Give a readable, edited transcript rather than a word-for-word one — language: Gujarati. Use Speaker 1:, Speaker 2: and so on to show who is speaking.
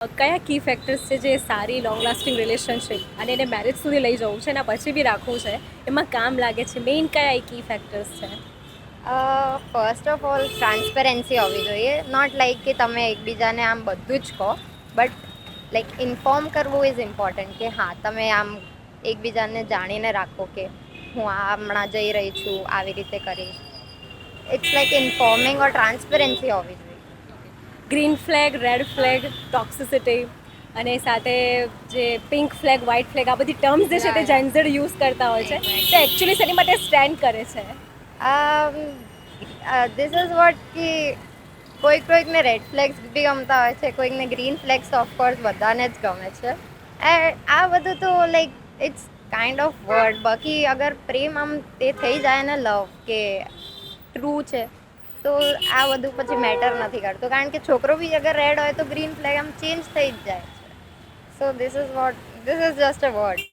Speaker 1: કયા કી ફેક્ટર્સ છે જે સારી લોંગ લાસ્ટિંગ રિલેશનશિપ અને એને મેરેજ સુધી લઈ જવું છે અને પછી બી રાખવું છે એમાં કામ લાગે છે? મેઇન કયા એ કી ફેક્ટર્સ છે?
Speaker 2: ફર્સ્ટ ઓફ ઓલ ટ્રાન્સપેરન્સી હોવી જોઈએ. નોટ લાઈક કે તમે એકબીજાને આમ બધું જ કહો, બટ લાઈક ઇન્ફોર્મ કરવું ઇઝ ઇમ્પોર્ટન્ટ કે હા તમે આમ એકબીજાને જાણીને રાખો કે હું આ હમણાં જઈ રહી છું, આવી રીતે કરીશ. It's like informing or transparency હોવી જોઈએ.
Speaker 1: Green flag, red flag, toxicity અને સાથે જે પિંક ફ્લેગ, વ્હાઇટ ફ્લેગ, આ બધી ટર્મ્સ જે છે તે જેન્ઝડ યુઝ કરતા હોય છે, તે એકચ્યુઅલી શેની માટે સ્ટેન્ડ કરે છે?
Speaker 2: ધીસ ઇઝ વોટ કે કોઈકને રેડ ફ્લેગ્સ બી ગમતા હોય છે, કોઈકને ગ્રીન ફ્લેગ્સ ઓફકોર્સ બધાને જ ગમે છે. આ બધું તો like it's kind of word. બાકી અગર પ્રેમ આમ તે થઈ જાય ને, લવ કે ટ્રુ છે, તો આ બધું પછી મેટર નથી કરતું. કારણ કે છોકરો બી અગર રેડ હોય તો ગ્રીન ફ્લેગ આમ ચેન્જ થઈ જ જાય છે. So this is what, this is just a word.